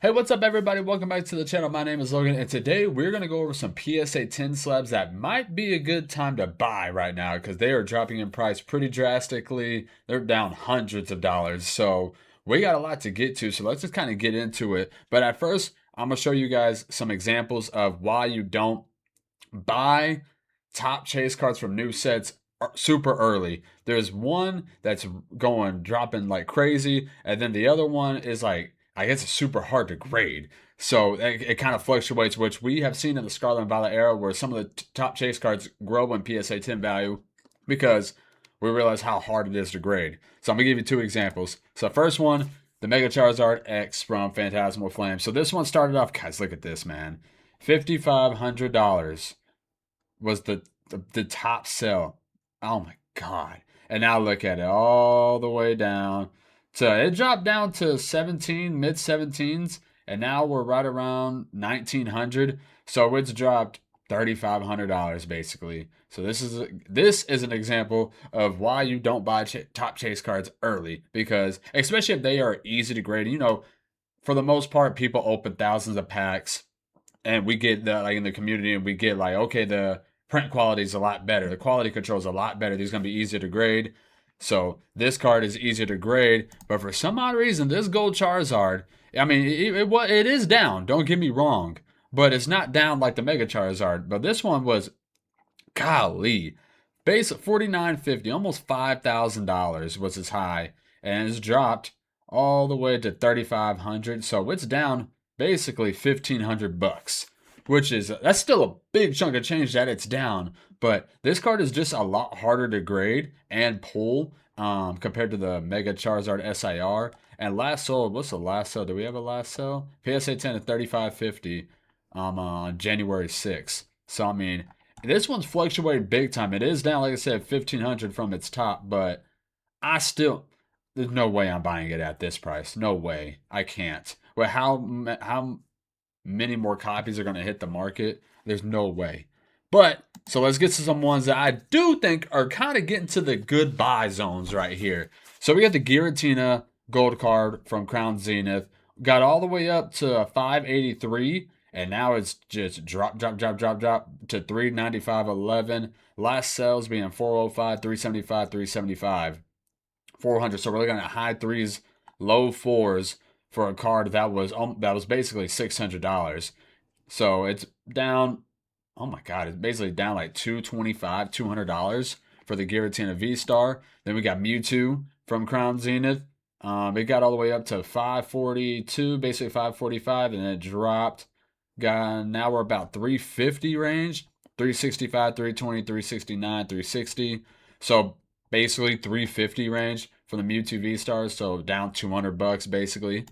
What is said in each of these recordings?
Hey, what's up, everybody? Welcome back to the channel. My name is Logan, and today we're going to go over some PSA 10 slabs that might be a good time to buy right now because they are dropping in price pretty drastically. They're down hundreds of dollars. So we got a lot to get to. So let's just kind of get into it. But at first, I'm going to show you guys some examples of why you don't buy top chase cards from new sets super early. There's one that's dropping like crazy, and then the other one is like, I guess it's super hard to grade. So it kind of fluctuates, which we have seen in the Scarlet and Violet era where some of the top chase cards grow in PSA 10 value because we realize how hard it is to grade. So I'm going to give you two examples. So first one, the Mega Charizard X from Phantasmal Flame. So this one started off, guys, look at this, man. $5,500 was the top sell. Oh my god. And now look at it all the way down. So it dropped down to 17, mid 17s, and now we're right around 1900. So it's dropped $3,500 basically. So this is an example of why you don't buy top chase cards early, because especially if they are easy to grade. You know, for the most part, people open thousands of packs, and we get the like in the community, and we get like, okay, the print quality is a lot better. The quality control is a lot better. These are going to be easier to grade. So this card is easier to grade. But for some odd reason, this gold Charizard, I mean, it is down. Don't get me wrong. But it's not down like the Mega Charizard. But this one was, golly, base at $4,950, almost $5,000 was its high. And it's dropped all the way to $3,500. So it's down basically $1,500, which is, that's still a big chunk of change that it's down. But this card is just a lot harder to grade and pull compared to the Mega Charizard SIR. And last sold, what's the last sell? Do we have a last sell? PSA 10 at $3,550 on January 6th. So I mean, this one's fluctuated big time. It is down, like I said, $1,500 from its top, but there's no way I'm buying it at this price. No way. I can't. Well, how many more copies are going to hit the market? There's no way. But so let's get to some ones that I do think are kind of getting to the good buy zones right here. So we got the Giratina gold card from Crown Zenith. Got all the way up to 583, and now it's just drop to 395.11. Last sales being 405, 375, 375, 400. So we're looking at high threes, low fours for a card that was basically $600. So it's down. Oh my god, it's basically down like $225, $200 for the Giratina V-Star. Then we got Mewtwo from Crown Zenith. It got all the way up to 542, basically 545, and then it dropped. Now we're about 350 range, 365, 320, 369, 360. So basically 350 range for the Mewtwo V-Stars. So down $200 basically.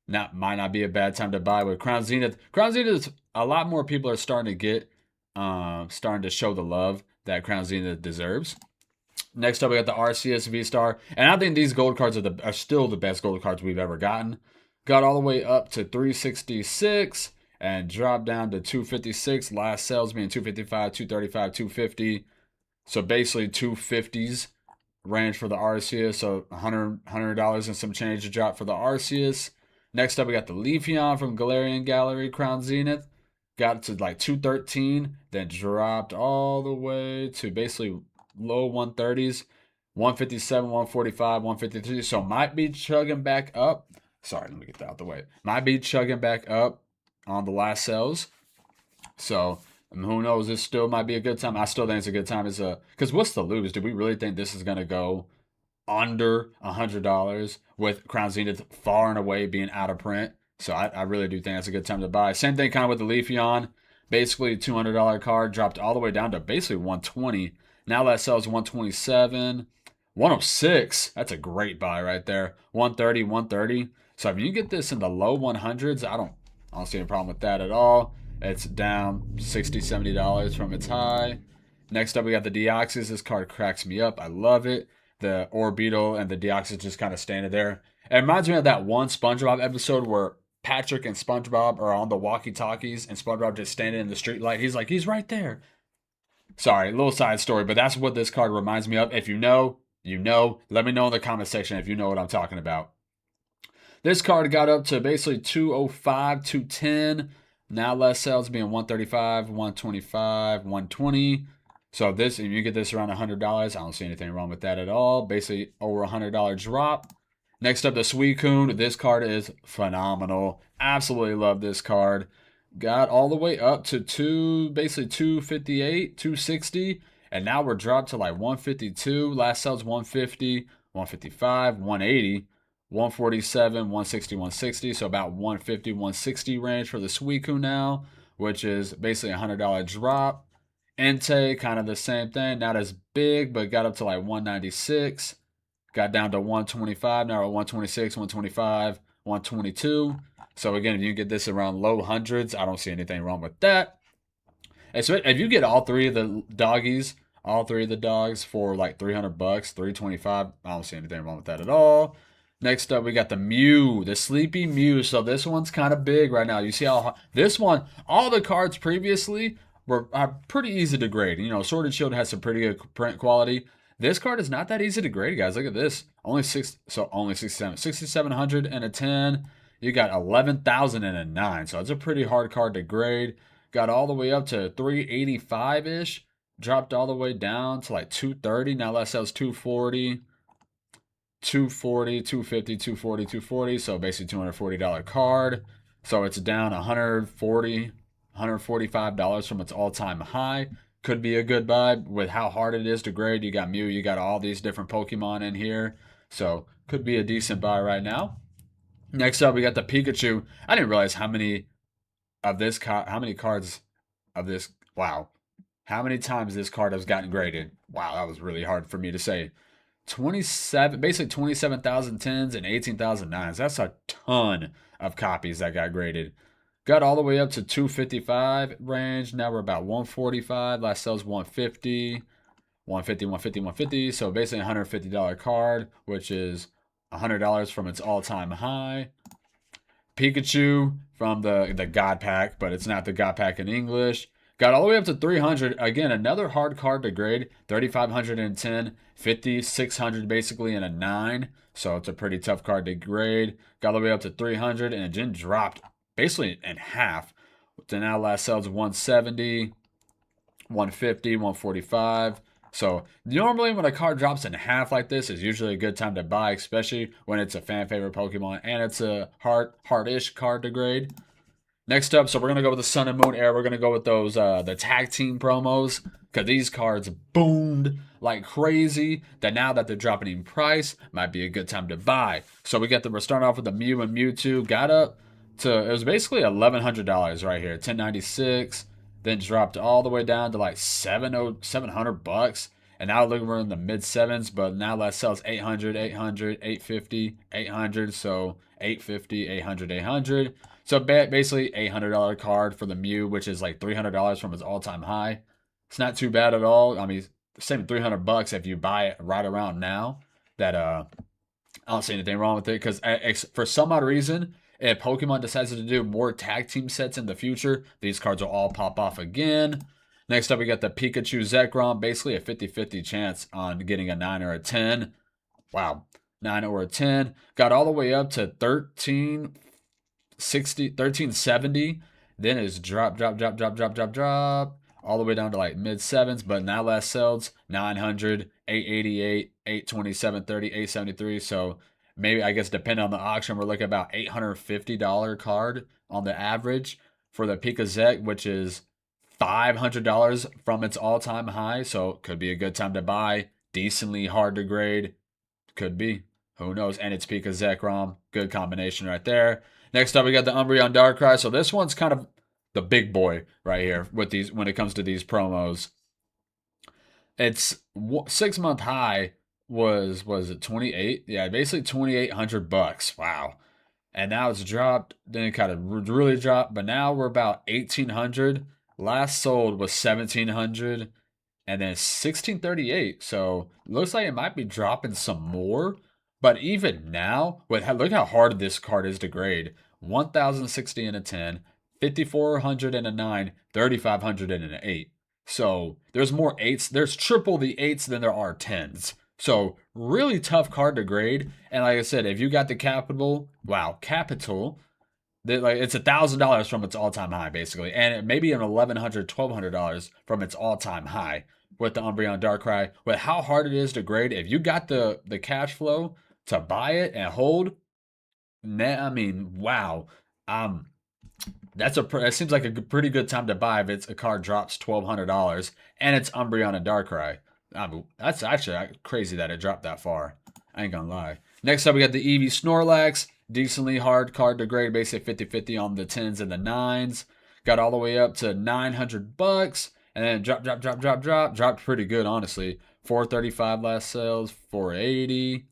Might not be a bad time to buy with Crown Zenith. Crown Zenith, a lot more people are starting to show the love that Crown Zenith deserves. Next up, we got the RCS V-Star, and I think these gold cards are still the best gold cards we've ever gotten. Got all the way up to 366 and dropped down to 256. Last sales being 255, 235, 250. So basically 250s range for the Arceus. So $100 and some change to drop for the Arceus. Next up, we got the Leafeon from Galarian Gallery Crown Zenith. Got to like 213, then dropped all the way to basically low 130s, 157, 145, 153. So might be chugging back up. Sorry, let me get that out the way. Might be chugging back up on the last sales. So who knows? This still might be a good time. I still think it's a good time. Because what's to lose? Do we really think this is gonna go under $100 with Crown Zenith far and away being out of print? So I really do think that's a good time to buy. Same thing kind of with the Leafeon. Basically, $200 card dropped all the way down to basically 120. Now that sells 127, 106. That's a great buy right there. 130, 130. So if you get this in the low 100s, I don't see any problem with that at all. It's down $60, $70 from its high. Next up, we got the Deoxys. This card cracks me up. I love it. The Orbeetle and the Deoxys just kind of standing there. It reminds me of that one SpongeBob episode where Patrick and SpongeBob are on the walkie-talkies and SpongeBob just standing in the street light. He's like, he's right there. Sorry, a little side story, but that's what this card reminds me of. If you know, you know. Let me know in the comment section if you know what I'm talking about. This card got up to basically 205, 210. Now less sales being 135, 125, 120. So this, if you get this around $100, I don't see anything wrong with that at all. Basically over $100 drop. Next up, the Suicune. This card is phenomenal. Absolutely love this card. Got all the way up to basically 258, 260, and now we're dropped to like 152. Last sales 150, 155, 180, 147, 160, 160. So about 150, 160 range for the Suicune now, which is basically a $100 drop. Entei, kind of the same thing. Not as big, but got up to like 196. Got down to 125. Now we're 126, 125, 122. So again, if you get this around low hundreds, I don't see anything wrong with that. And so if you get all three of the doggies, all three of the dogs for like $300, 325, I don't see anything wrong with that at all. Next up, we got the Mew, the Sleepy Mew. So this one's kind of big right now. You see how this one, all the cards previously are pretty easy to grade. You know, Sword and Shield has some pretty good print quality. This card is not that easy to grade, guys. Look at this. Only 6,700 and a 10. You got 11,000 and a 9. So it's a pretty hard card to grade. Got all the way up to 385-ish. Dropped all the way down to like 230. Now that sells 240. 240, 250, 240, 240. So basically $240 card. So it's down 140, $145 from its all-time high. Could be a good buy with how hard it is to grade. You got Mew, you got all these different Pokemon in here. So could be a decent buy right now. Next up, we got the Pikachu. I didn't realize how many cards of this, wow. How many times this card has gotten graded. Wow, that was really hard for me to say. 27,000 tens and 18,000 nines. That's a ton of copies that got graded. Got all the way up to 255 range. Now we're about 145. Last sales 150. 150, 150, 150. So basically $150 card, which is $100 from its all-time high. Pikachu from the God Pack, but it's not the God Pack in English. Got all the way up to 300. Again, another hard card to grade. 3,510, 50, 600 basically in a 9. So it's a pretty tough card to grade. Got all the way up to 300 and it then dropped basically in half. So now last sells 170, 150, 145. So normally when a card drops in half like this is usually a good time to buy, especially when it's a fan favorite Pokemon and it's a hard-ish card to grade. Next up, so we're going to go with the Sun and Moon era. We're going to go with those the tag team promos because these cards boomed like crazy that now that they're dropping in price, might be a good time to buy. So we're starting off with the Mew and Mewtwo. Got up to, it was basically $1,100 right here, 1096. Then dropped all the way down to like $700. And now look, we're in the mid sevens, but now that sells 800, 800, 850, 800. So 850, 800, 800. So basically $800 card for the Mew, which is like $300 from its all-time high. It's not too bad at all. I mean, same $300 if you buy it right around now. That I don't see anything wrong with it because for some odd reason, if Pokemon decides to do more tag team sets in the future, these cards will all pop off again. Next up, we got the Pikachu Zekrom. Basically a 50-50 chance on getting a 9 or a 10. Wow, 9 or a 10. Got all the way up to 1370. Then it's drop. All the way down to like mid sevens. But now last sells 900, 888, 827, 30, 873. So maybe, I guess, depending on the auction, we're looking at about $850 card on the average for the Pikazek, which is $500 from its all-time high. So could be a good time to buy. Decently hard to grade. Could be. Who knows? And it's Zekrom. Good combination right there. Next up, we got the Umbreon Darkrai. So this one's kind of the big boy right here with these when it comes to these promos. Its 6-month high was it 28? Yeah, basically $2,800. Wow. And now it's dropped. Then it kind of really dropped, but now we're about 1,800. Last sold was 1,700, and then 1,638. So looks like it might be dropping some more. But even now, look how hard this card is to grade. 1,060 in a 10, 5,400 in a 9, 3,500 in an 8. So there's more 8s. There's triple the 8s than there are 10s. So really tough card to grade. And like I said, if you got the capital, wow, capital, that like it's $1,000 from its all-time high, basically, and maybe an $1,100, $1,200 from its all-time high with the Umbreon Darkrai. With how hard it is to grade, if you got the cash flow to buy it and hold, I mean, wow, um, that seems like a pretty good time to buy if it's a card drops $1,200 and it's Umbreon and Darkrai. I mean, that's actually crazy that it dropped that far. I ain't gonna lie. Next up, we got the Eevee Snorlax. Decently hard card to grade, basically 50-50 on the 10s and the 9s. Got all the way up to $900. And then dropped pretty good, honestly. 435 last sales, 480.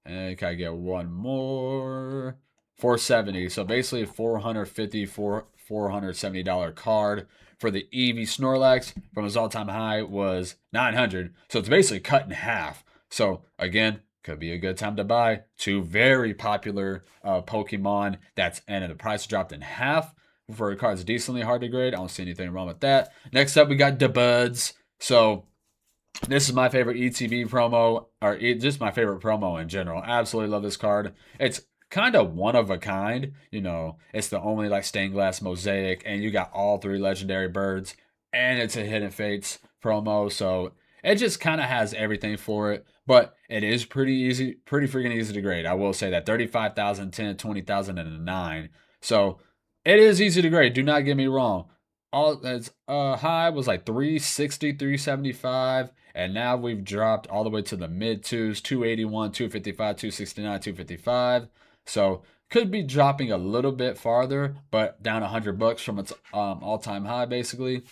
And can I get one more? 470. So basically 450 $470 card for the Eevee Snorlax from his all-time high was 900. So it's basically cut in half. So again, could be a good time to buy. Two very popular Pokemon. And the price dropped in half for a card that's decently hard to grade. I don't see anything wrong with that. Next up, we got the Buds. So this is my favorite ETB promo, or just my favorite promo in general. Absolutely love this card. It's kind of one of a kind. You know, it's the only like stained glass mosaic, and you got all three legendary birds, and it's a Hidden Fates promo. So it just kind of has everything for it. But it is pretty freaking easy to grade. I will say that 35,000, 10, 20,000, and a 9. So it is easy to grade. Do not get me wrong. All its high was like 360, 375, and now we've dropped all the way to the mid twos, 281, 255, 269, 255. So could be dropping a little bit farther, but down $100 from its all-time high, basically,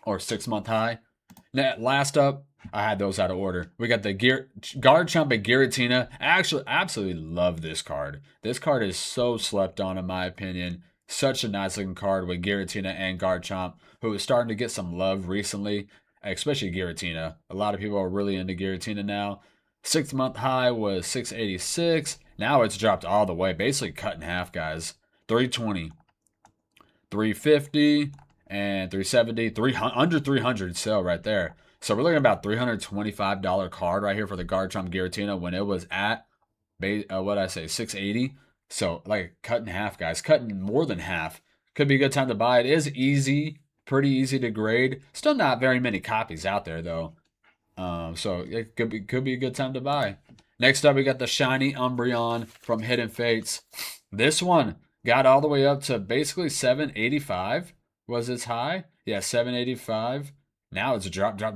or 6-month high. Now, last up, I had those out of order. We got the Garchomp and Giratina. I actually absolutely love this card. This card is so slept on, in my opinion. Such a nice looking card with Giratina and Garchomp, who is starting to get some love recently, especially Giratina. A lot of people are really into Giratina now. 6-month high was 686. Now it's dropped all the way, basically cut in half, guys. 320, 350, and 370, under 300 sale right there. So we're looking at about $325 card right here for the Garchomp Giratina when it was at, what did I say, 680. So like cut in half, guys. Cutting more than half. Could be a good time to buy. It is easy, pretty easy to grade. Still not very many copies out there though. So it could be a good time to buy. Next up, we got the shiny Umbreon from Hidden Fates. This one got all the way up to basically 785 was its high. Yeah, 785. Now it's a drop. Now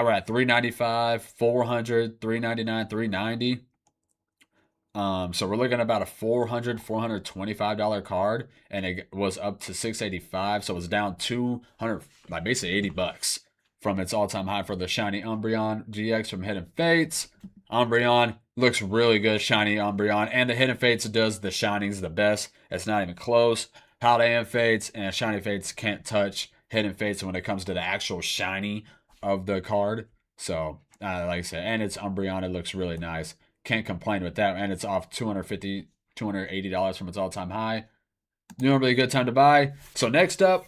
we're at 395, 400, 399, 390. So we're looking at about a $425 card, and it was up to 685. So it was down 200, like basically $80 from its all-time high for the shiny Umbreon GX from Hidden Fates. Umbreon looks really good, shiny Umbreon, and the Hidden Fates does the shinings the best. It's not even close. Paldean Fates and Shiny Fates can't touch Hidden Fates when it comes to the actual shiny of the card. So, like I said, and it's Umbreon. It looks really nice. Can't complain with that. And it's off $250, $280 from its all-time high. Normally a good time to buy. So next up,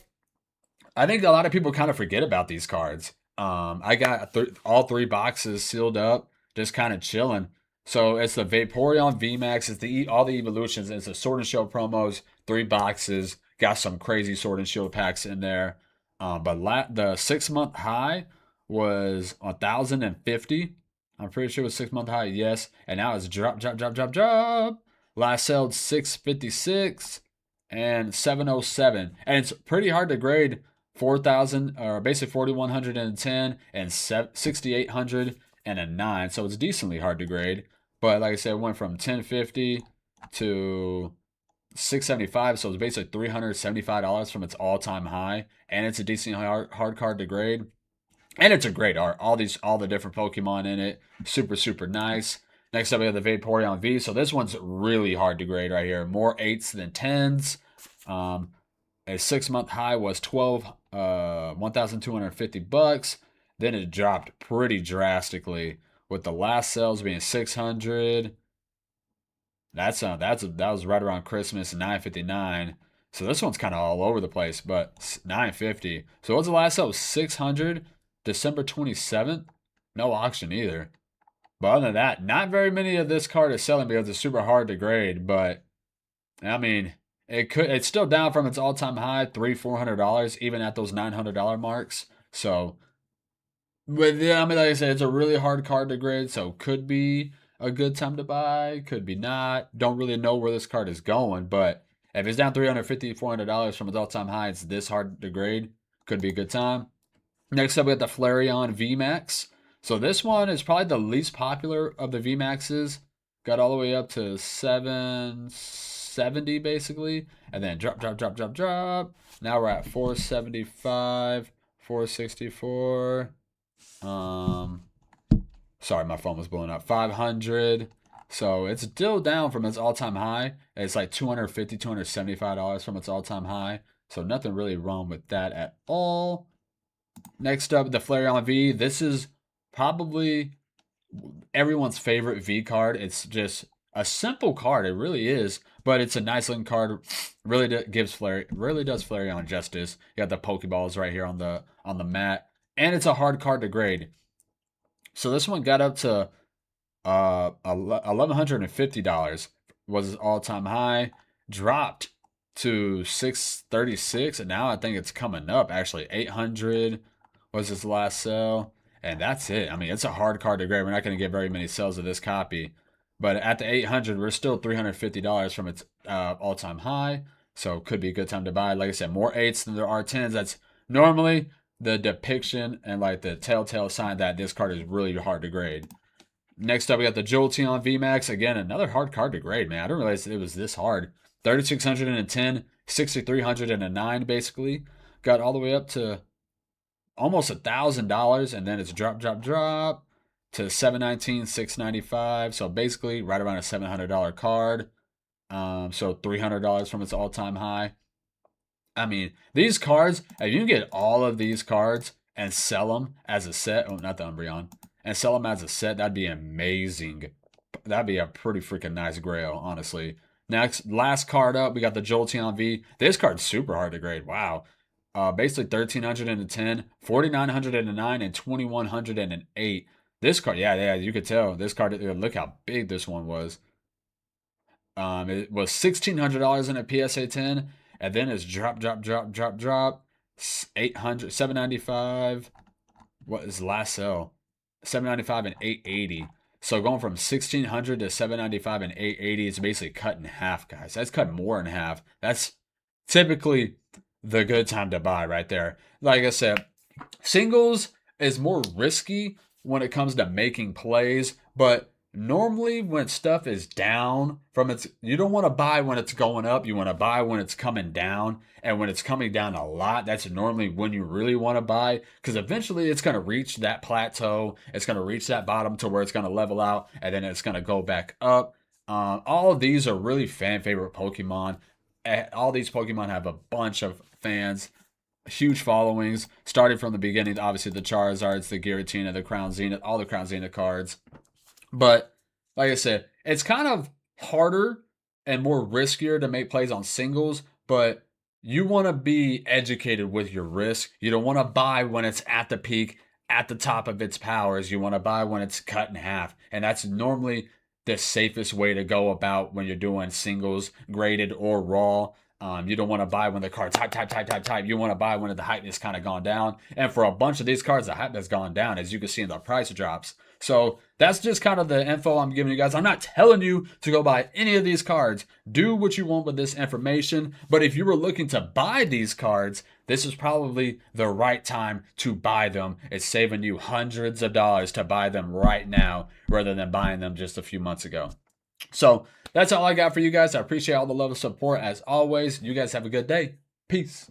I think a lot of people kind of forget about these cards. I got all three boxes sealed up, just kind of chilling. So it's the Vaporeon VMAX. It's all the evolutions. It's the Sword and Shield promos. 3 boxes. Got some crazy Sword and Shield packs in there. But the 6-month high was 1,050. I'm pretty sure it was 6-month high, yes. And now it's drop. Last sold 656 and 707. And it's pretty hard to grade 4,000 or basically 4,110 and 6,800 and a 9. So it's decently hard to grade. But like I said, it went from 1050 to 675. So it's basically $375 from its all-time high. And it's a decently hard card to grade. And it's a great art. All the different Pokemon in it. Super, super nice. Next up, we have the Vaporeon V. So this one's really hard to grade right here. More 8s than 10s. A 6-month high was $1,250. Then it dropped pretty drastically, with the last sales being 600. That was right around Christmas, 959. So this one's kind of all over the place, but 950. So what's the last sale? 600. December 27th. No auction either. But other than that, not very many of this card is selling because it's super hard to grade. But I mean, it's still down from its all-time high, $300-400, even at those $900 marks. So, but yeah, I mean, like I said, it's a really hard card to grade. So could be a good time to buy, could be not. Don't really know where this card is going, but if it's down $350-400 from its all-time high, it's this hard to grade. Could be a good time. Next up, we got the Flareon VMAX. So this one is probably the least popular of the VMAXs. Got all the way up to 770 basically, and then drop, drop, drop, drop, drop. Now we're at 475, 464. Sorry, my phone was blowing up. 500. So it's still down from its all-time high. It's like $250, $275 from its all-time high. So nothing really wrong with that at all. Next up, the Flareon V. This is probably everyone's favorite V card. It's just a simple card. It really is, but it's a nice looking card. Really does Flareon justice. You got the Pokeballs right here on the mat, and it's a hard card to grade. So this one got up to $1,150 was his all-time high. Dropped to 636, and now I think it's coming up. Actually, 800 was his last sell, and that's it. I mean, it's a hard card to grade. We're not going to get very many sales of this copy, but at the 800, we're still $350 from its all-time high. So could be a good time to buy. Like I said, more 8s than there are 10s. That's normally the depiction and like the telltale sign that this card is really hard to grade. Next up, we got the Jolteon VMAX. Again, another hard card to grade, man. I didn't realize it was this hard. 3,610, 6,309 basically. Got all the way up to almost $1,000, and then it's drop, drop, drop to 719, 695. So basically, right around a $700 card. So $300 from its all-time high. I mean, these cards, if you can get all of these cards and sell them as a set, oh, not the Umbreon, and sell them as a set, that'd be amazing. That'd be a pretty freaking nice grail, honestly. Next, last card up, we got the Jolteon V. This card's super hard to grade. Wow. Basically 1,310, 4,909, and 2,108. This card, yeah, you could tell. This card, look how big this one was. It was $1,600 in a PSA 10, and then it's drop, drop, drop, drop, drop. 800, 795. What is last sell? 795 and 880. So going from 1,600 to 795 and 880 is basically cut in half, guys. That's cut more in half. That's typically the good time to buy right there. Like I said, singles is more risky when it comes to making plays, but normally when stuff is down from its, you don't want to buy when it's going up. You want to buy when it's coming down, and when it's coming down a lot, that's normally when you really want to buy, because eventually it's going to reach that plateau. It's going to reach that bottom to where it's going to level out, and then it's going to go back up. All of these are really fan favorite Pokemon. All these Pokemon have a bunch of fans, huge followings, started from the beginning. Obviously the Charizards, the Giratina, the Crown Zenith, all the Crown Zenith cards. But like I said, it's kind of harder and more riskier to make plays on singles, but you want to be educated with your risk. You don't want to buy when it's at the peak, at the top of its powers. You want to buy when it's cut in half. And that's normally the safest way to go about when you're doing singles, graded or raw. You don't want to buy when the card's hype. You want to buy when the hype has kind of gone down. And for a bunch of these cards, the hype has gone down, as you can see in the price drops. So that's just kind of the info I'm giving you guys. I'm not telling you to go buy any of these cards. Do what you want with this information. But if you were looking to buy these cards, this is probably the right time to buy them. It's saving you hundreds of dollars to buy them right now rather than buying them just a few months ago. So that's all I got for you guys. I appreciate all the love and support as always. You guys have a good day. Peace.